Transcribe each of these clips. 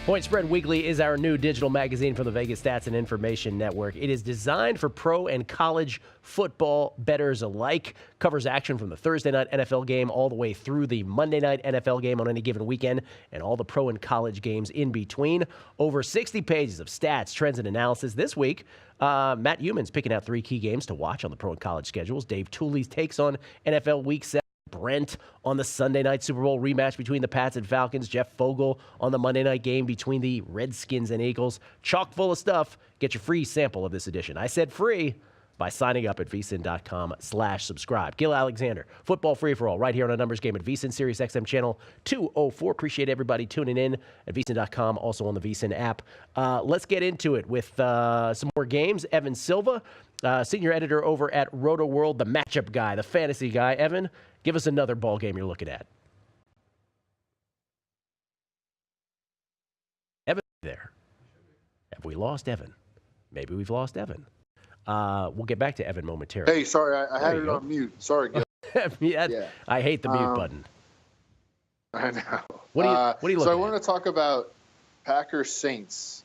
Point Spread Weekly is our new digital magazine from the Vegas Stats and Information Network. It is designed for pro and college football bettors alike. Covers action from the Thursday night NFL game all the way through the Monday night NFL game on any given weekend and all the pro and college games in between. Over 60 pages of stats, trends, and analysis. This week, Matt Human's picking out 3 key games to watch on the pro and college schedules. Dave Tooley's takes on NFL Week 7. Brent on the Sunday night Super Bowl rematch between the Pats and Falcons. Jeff Fogle on the Monday night game between the Redskins and Eagles. Chock full of stuff. Get your free sample of this edition. I said free by signing up at vsin.com/subscribe. Gill Alexander, football free for all, right here on a numbers game at VSiN, Sirius XM channel 204. Appreciate everybody tuning in at vsin.com, also on the VSiN app. Let's get into it with some more games. Evan Silva, senior editor over at Rotoworld, the matchup guy, the fantasy guy. Evan, give us another ball game you're looking at. Evan, there. Have we lost Evan? Maybe we've lost Evan. We'll get back to Evan momentarily. Hey, sorry, I had it on mute. Sorry, Gil. Yeah. I hate the mute button. I know. What are you looking So I at? want to talk about Packers Saints.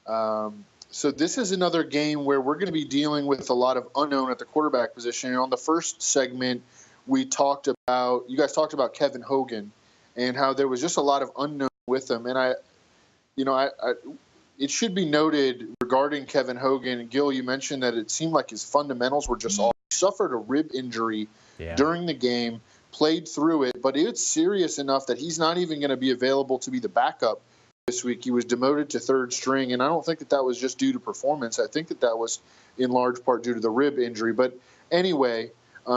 So this is another game where we're going to be dealing with a lot of unknown at the quarterback position. And on the first segment, you guys talked about Kevin Hogan and how there was just a lot of unknown with him. And it should be noted regarding Kevin Hogan, and Gil, you mentioned that it seemed like his fundamentals were just off. He suffered a rib injury during the game, played through it, but it's serious enough that he's not even going to be available to be the backup this week. He was demoted to third string, and I don't think that was just due to performance. I think that was in large part due to the rib injury. But anyway,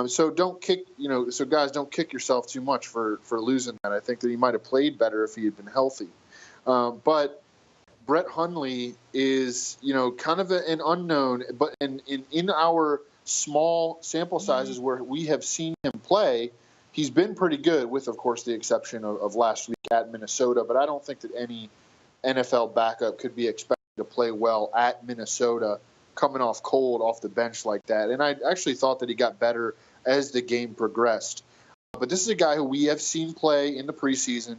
so guys, don't kick yourself too much for losing that. I think that he might have played better if he had been healthy. But Brett Hundley is, kind of an unknown, but in our small sample sizes where we have seen him play, he's been pretty good with, of course, the exception of last week at Minnesota. But I don't think that any NFL backup could be expected to play well at Minnesota coming off cold off the bench like that. And I actually thought that he got better as the game progressed. But this is a guy who we have seen play in the preseason.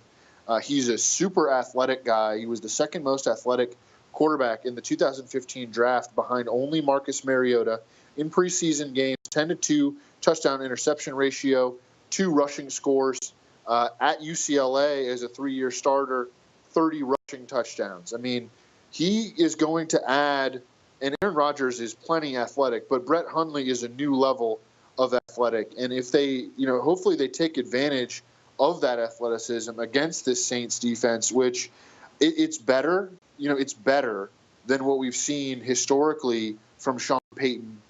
He's a super athletic guy. He was the second most athletic quarterback in the 2015 draft behind only Marcus Mariota. In preseason games, 10-2 touchdown interception ratio, 2 rushing scores. At UCLA as a 3-year starter, 30 rushing touchdowns. I mean, he is going to add, and Aaron Rodgers is plenty athletic, but Brett Hundley is a new level of athletic. And if they, hopefully they take advantage of that athleticism against this Saints defense, which it's better, it's better than what we've seen historically from Sean Payton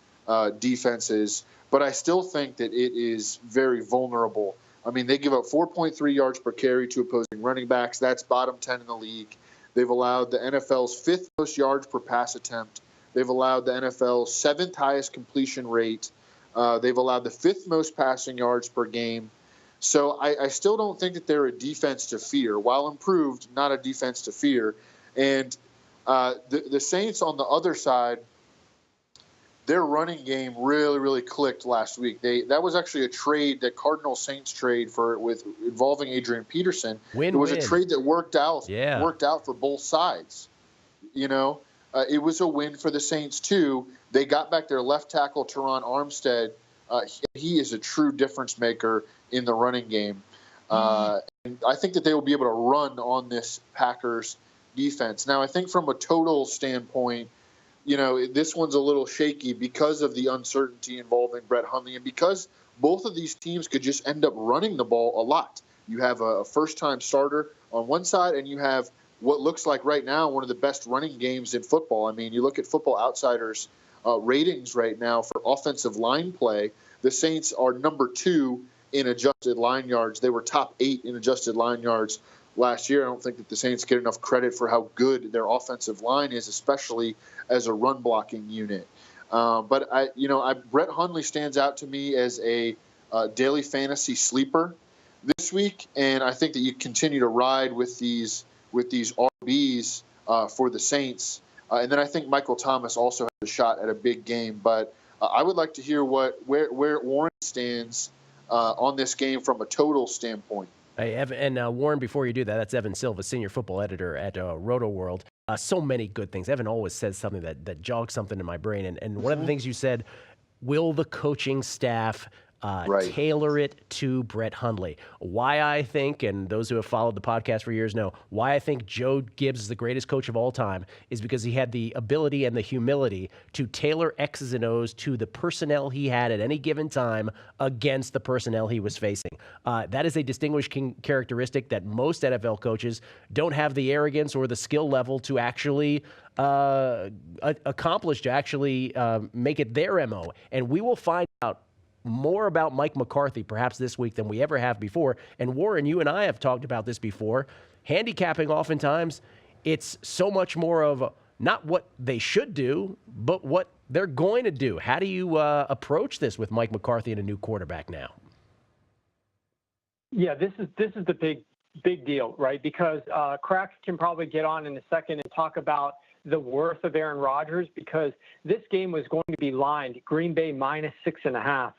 defenses. But I still think that it is very vulnerable. I mean, they give up 4.3 yards per carry to opposing running backs. That's bottom 10 in the league. They've allowed the NFL's 5th most yards per pass attempt. They've allowed the NFL's 7th highest completion rate. They've allowed the 5th most passing yards per game. So I still don't think that they're a defense to fear. While improved, not a defense to fear. And the Saints on the other side, their running game really, really clicked last week. That was actually a trade, that Cardinals Saints trade involving Adrian Peterson. It was a trade that worked out for both sides. It was a win for the Saints too. They got back their left tackle, Teron Armstead. He is a true difference maker in the running game. And I think that they will be able to run on this Packers defense. Now, I think from a total standpoint, this one's a little shaky because of the uncertainty involving Brett Hundley and because both of these teams could just end up running the ball a lot. You have a first-time starter on one side, and you have what looks like right now one of the best running games in football. I mean, you look at Football Outsiders' ratings right now for offensive line play. The Saints are number 2 in adjusted line yards. They were top 8 in adjusted line yards last year. I don't think that the Saints get enough credit for how good their offensive line is, especially as a run blocking unit. But Brett Hundley stands out to me as a daily fantasy sleeper this week, and I think that you continue to ride with these RBs for the Saints. And then I think Michael Thomas also has a shot at a big game. But I would like to hear where Warren stands on this game from a total standpoint. Hey, Evan, and Warren, before you do that, that's Evan Silva, senior football editor at Rotoworld. So many good things. Evan always says something that jogs something in my brain. And one of the things you said, will the coaching staff tailor it to Brett Hundley? Why I think, and those who have followed the podcast for years know, why I think Joe Gibbs is the greatest coach of all time is because he had the ability and the humility to tailor X's and O's to the personnel he had at any given time against the personnel he was facing. That is a distinguishing characteristic that most NFL coaches don't have the arrogance or the skill level to actually accomplish, to actually make it their MO. And we will find out more about Mike McCarthy perhaps this week than we ever have before. And Warren, you and I have talked about this before. Handicapping, oftentimes, it's so much more of not what they should do, but what they're going to do. How do you approach this with Mike McCarthy and a new quarterback now? Yeah, this is the big deal, right? Because Cracks can probably get on in a second and talk about the worth of Aaron Rodgers, because this game was going to be lined Green Bay -6.5.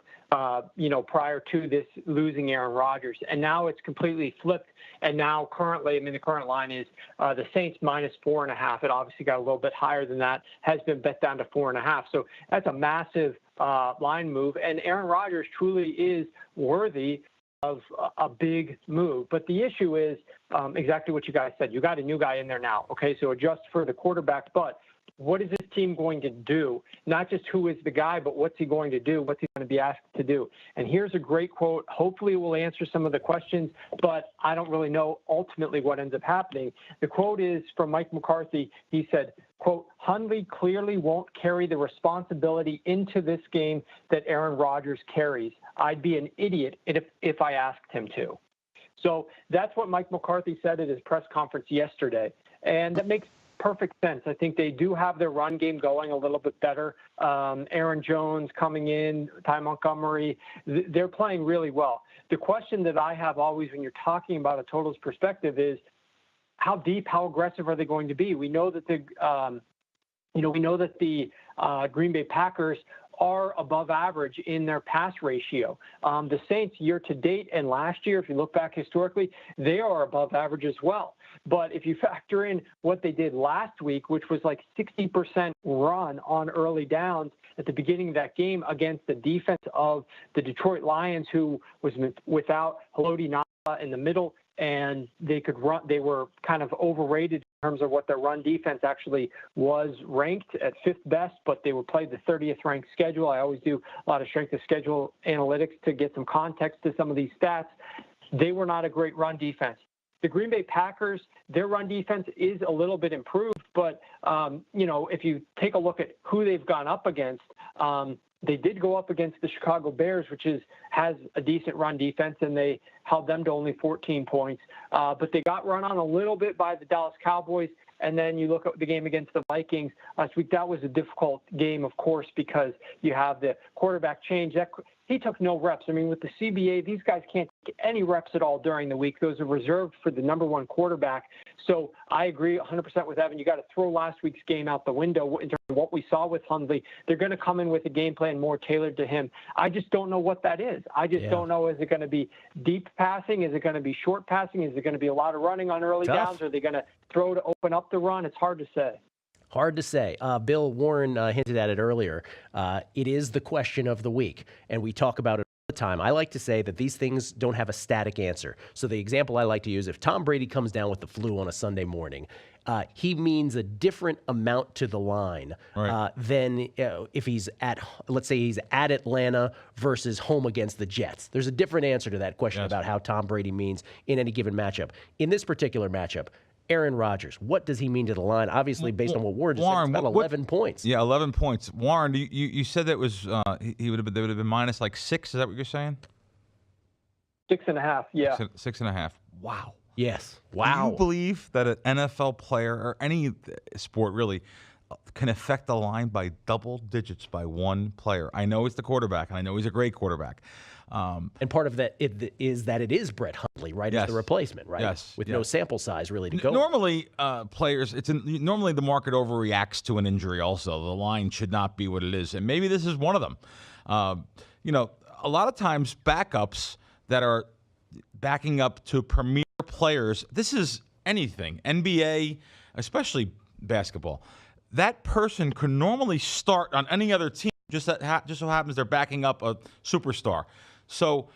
Prior to this losing Aaron Rodgers. And now it's completely flipped. And now currently, the current line is the Saints -4.5. It obviously got a little bit higher than that, has been bet down to 4.5. So that's a massive line move. And Aaron Rodgers truly is worthy of a big move. But the issue is exactly what you guys said. You got a new guy in there now. Okay, so adjust for the quarterback. But what is this team going to do? Not just who is the guy, but what's he going to do? What's he going to be asked to do? And here's a great quote. Hopefully it will answer some of the questions, but I don't really know ultimately what ends up happening. The quote is from Mike McCarthy. He said, quote, Hundley clearly won't carry the responsibility into this game that Aaron Rodgers carries. I'd be an idiot if I asked him to. So that's what Mike McCarthy said at his press conference yesterday. And that makes perfect sense. I think they do have their run game going a little bit better. Aaron Jones coming in, Ty Montgomery, they're playing really well. The question that I have always when you're talking about a totals perspective is how deep, how aggressive are they going to be? We know that the Green Bay Packers are above average in their pass ratio. The Saints year to date and last year, if you look back historically, they are above average as well. But if you factor in what they did last week, which was like 60% run on early downs at the beginning of that game against the defense of the Detroit Lions, who was without Haloti Ngata in the middle, and they could run. They were kind of overrated in terms of what their run defense actually was ranked at 5th best, but they were played the 30th ranked schedule. I always do a lot of strength of schedule analytics to get some context to some of these stats. They were not a great run defense. The Green Bay Packers, their run defense is a little bit improved, but if you take a look at who they've gone up against, they did go up against the Chicago Bears, which has a decent run defense, and they held them to only 14 points. But they got run on a little bit by the Dallas Cowboys. And then you look at the game against the Vikings last week. That was a difficult game, of course, because you have the quarterback change. He took no reps. With the CBA, these guys can't take any reps at all during the week. Those are reserved for the number one quarterback. So I agree 100% with Evan. You got to throw last week's game out the window in terms of what we saw with Hundley. They're going to come in with a game plan more tailored to him. I just don't know what that is. I just don't know. Is it going to be deep passing? Is it going to be short passing? Is it going to be a lot of running on early downs? Are they going to throw to open up the run? It's hard to say. Hard to say. Bill, Warren hinted at it earlier. It is the question of the week, and we talk about it all the time. I like to say that these things don't have a static answer. So the example I like to use, if Tom Brady comes down with the flu on a Sunday morning, he means a different amount to the line than if he's let's say he's at Atlanta versus home against the Jets. There's a different answer to that question about how Tom Brady means in any given matchup. In this particular matchup, Aaron Rodgers, what does he mean to the line? Obviously, based on what Warren just said, it's about 11 points. Yeah, 11 points. Warren, you said that was they would have been minus like 6. Is that what you're saying? 6.5. Yeah. 6.5. Wow. Yes. Wow. Do you believe that an NFL player or any sport really can affect the line by double digits by one player? I know it's the quarterback, and I know he's a great quarterback. And part of that is that it is Brett Hundley, right? Yes. It's the replacement, right? Yes. With no sample size really to go. Normally, players, normally the market overreacts to an injury also. The line should not be what it is. And maybe this is one of them. A lot of times backups that are backing up to premier players. This is anything, NBA, especially basketball. That person could normally start on any other team. Just so happens they're backing up a superstar. So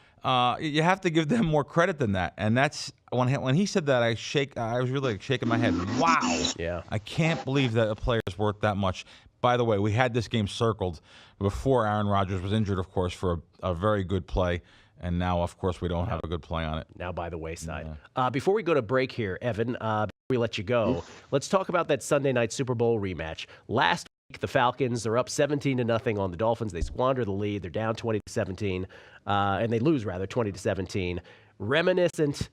you have to give them more credit than that. And that's when he said that, I was really shaking my head. Wow. Yeah. I can't believe that a player is worth that much. By the way, we had this game circled before Aaron Rodgers was injured, of course, for a very good play. And now, of course, we don't have a good play on it. Now by the wayside. Yeah. Before we go to break here, Evan, before we let you go, let's talk about that Sunday night Super Bowl rematch. Last week, the Falcons are up 17-0 on the Dolphins. They squander the lead. They're down 20-17, and they lose, rather, 20-17. Reminiscent,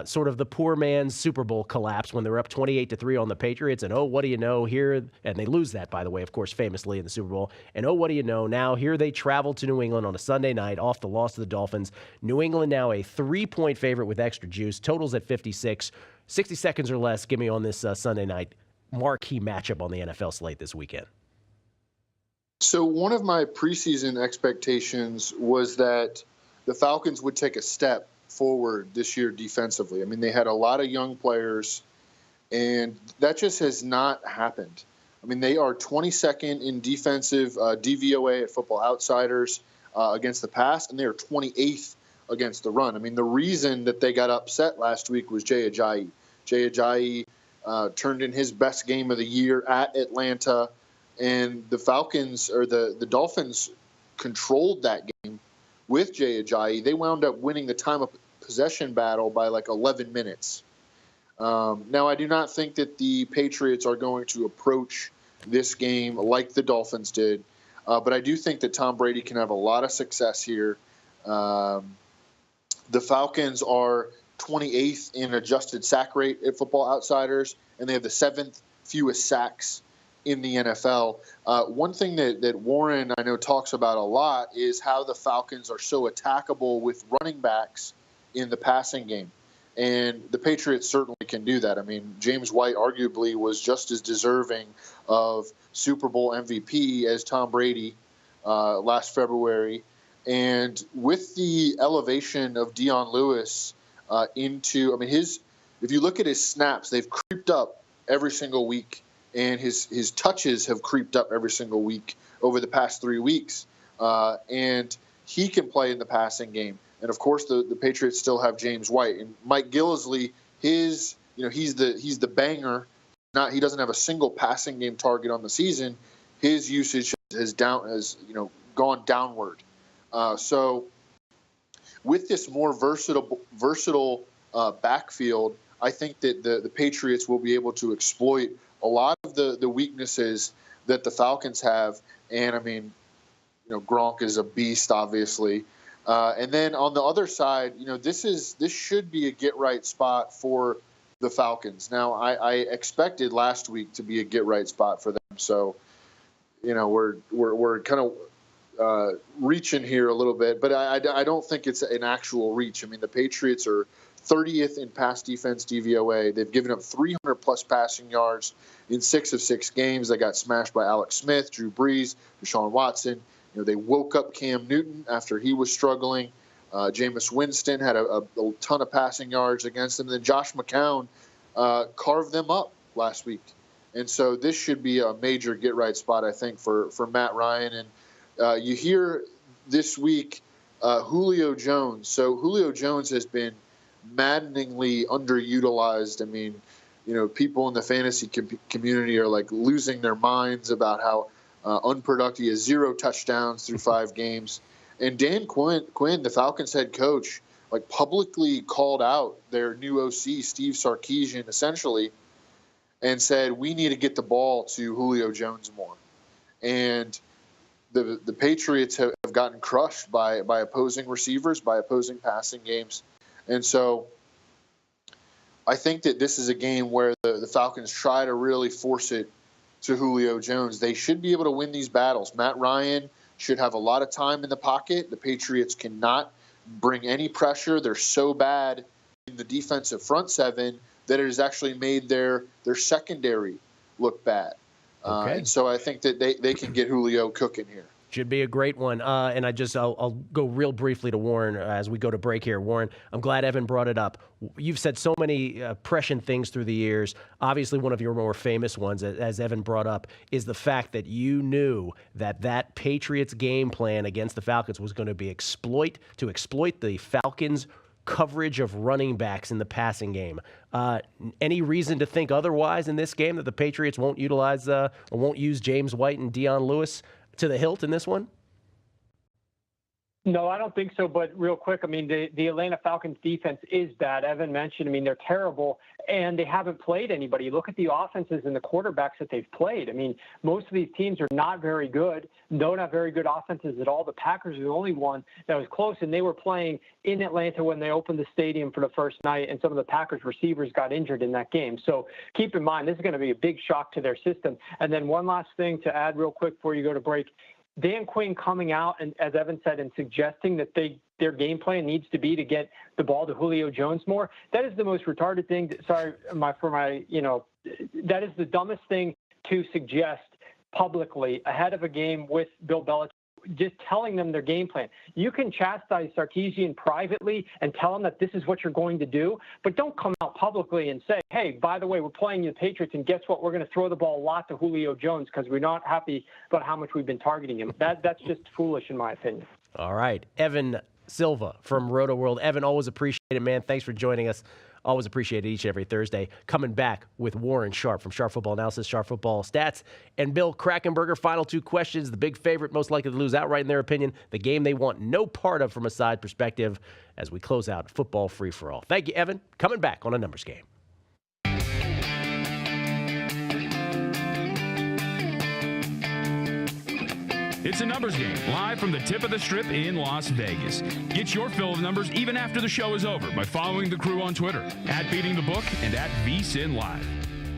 sort of the poor man's Super Bowl collapse when they were up 28-3 on the Patriots. And, oh, what do you know here? And they lose that, by the way, of course, famously in the Super Bowl. And, oh, what do you know? Now here they travel to New England on a Sunday night off the loss to the Dolphins. New England now a 3-point favorite with extra juice. Totals at 56. 60 seconds or less. Give me on this Sunday night marquee matchup on the NFL slate this weekend. So one of my preseason expectations was that the Falcons would take a step forward this year defensively. I mean, they had a lot of young players, and that just has not happened. I mean, they are 22nd in defensive DVOA at Football Outsiders against the pass, and they are 28th against the run. I mean, the reason that they got upset last week was Jay Ajayi. Jay Ajayi turned in his best game of the year at Atlanta, and the Falcons, or the Dolphins, controlled that game with Jay Ajayi. They wound up winning the time of possession battle by like 11 minutes. Now, I do not think that the Patriots are going to approach this game like the Dolphins did, but I do think that Tom Brady can have a lot of success here. The Falcons are 28th in adjusted sack rate at Football Outsiders, and they have the 7th fewest sacks in the NFL. One thing that Warren, I know, talks about a lot is how the Falcons are so attackable with running backs in the passing game. And the Patriots certainly can do that. I mean, James White arguably was just as deserving of Super Bowl MVP as Tom Brady last February. And with the elevation of Dion Lewis into, I mean, if you look at his snaps, they've creeped up every single week. And his touches have creeped up every single week over the past 3 weeks. And he can play in the passing game. And, of course, the Patriots still have James White. And Mike Gillislee, he's the banger. He doesn't have a single passing game target on the season. His usage has gone downward. So with this more versatile backfield, I think that the Patriots will be able to exploit a lot of the weaknesses that the Falcons have. And, I mean, Gronk is a beast, obviously. And then on the other side, this should be a get-right spot for the Falcons. Now, I expected last week to be a get-right spot for them. So, we're kind of reaching here a little bit. But I don't think it's an actual reach. I mean, the Patriots are 30th in pass defense DVOA. They've given up 300-plus passing yards in 6 of 6 games. They got smashed by Alex Smith, Drew Brees, Deshaun Watson. They woke up Cam Newton after he was struggling. Jameis Winston had a ton of passing yards against them. And then Josh McCown carved them up last week. And so this should be a major get-right spot, I think, for Matt Ryan. And you hear this week Julio Jones. So Julio Jones has been maddeningly underutilized. I mean, people in the fantasy community are like losing their minds about how unproductive. He has 0 touchdowns through 5 games. And Dan Quinn, the Falcons head coach, like publicly called out their new OC, Steve Sarkisian, essentially, and said, we need to get the ball to Julio Jones more. And the Patriots have gotten crushed by opposing receivers, by opposing passing games. And so I think that this is a game where the Falcons try to really force it to Julio Jones. They should be able to win these battles. Matt Ryan should have a lot of time in the pocket. The Patriots cannot bring any pressure. They're so bad in the defensive front seven that it has actually made their secondary look bad. Okay. And so I think that they can get Julio cooking here. Should be a great one. And I'll go real briefly to Warren as we go to break here. Warren, I'm glad Evan brought it up. You've said so many prescient things through the years. Obviously, one of your more famous ones, as Evan brought up, is the fact that you knew that Patriots game plan against the Falcons was going to be exploit the Falcons' coverage of running backs in the passing game. Any reason to think otherwise in this game, that the Patriots won't utilize or won't use James White and Dion Lewis to the hilt in this one? No, I don't think so. But real quick, I mean, the Atlanta Falcons defense is bad. Evan mentioned, I mean, they're terrible, and they haven't played anybody. Look at the offenses and the quarterbacks that they've played. I mean, most of these teams are not very good. Don't have very good offenses at all. The Packers are the only one that was close, and they were playing in Atlanta when they opened the stadium for the first night, and some of the Packers receivers got injured in that game. So keep in mind, this is going to be a big shock to their system. And then one last thing to add real quick before you go to break. Dan Quinn coming out and, as Evan said, and suggesting that their game plan needs to be to get the ball to Julio Jones more. That is the most retarded thing. That is the dumbest thing to suggest publicly ahead of a game with Bill Belichick. Just telling them their game plan. You can chastise Sarkisian privately and tell him that this is what you're going to do, but don't come out publicly and say, hey, by the way, we're playing the Patriots, and guess what? We're going to throw the ball a lot to Julio Jones because we're not happy about how much we've been targeting him. That's just foolish, in my opinion. All right. Evan Silva from Rotoworld. Evan, always appreciate it, man. Thanks for joining us. Always appreciate it each and every Thursday. Coming back with Warren Sharp from Sharp Football Analysis, Sharp Football Stats, and Bill Krackomberger. Final two questions. The big favorite, most likely to lose outright in their opinion. The game they want no part of from a side perspective as we close out football free-for-all. Thank you, Evan. Coming back on A Numbers Game. It's A Numbers Game, live from the tip of the strip in Las Vegas. Get your fill of numbers even after the show is over by following the crew on Twitter, @BeatingTheBook and @VSINLive.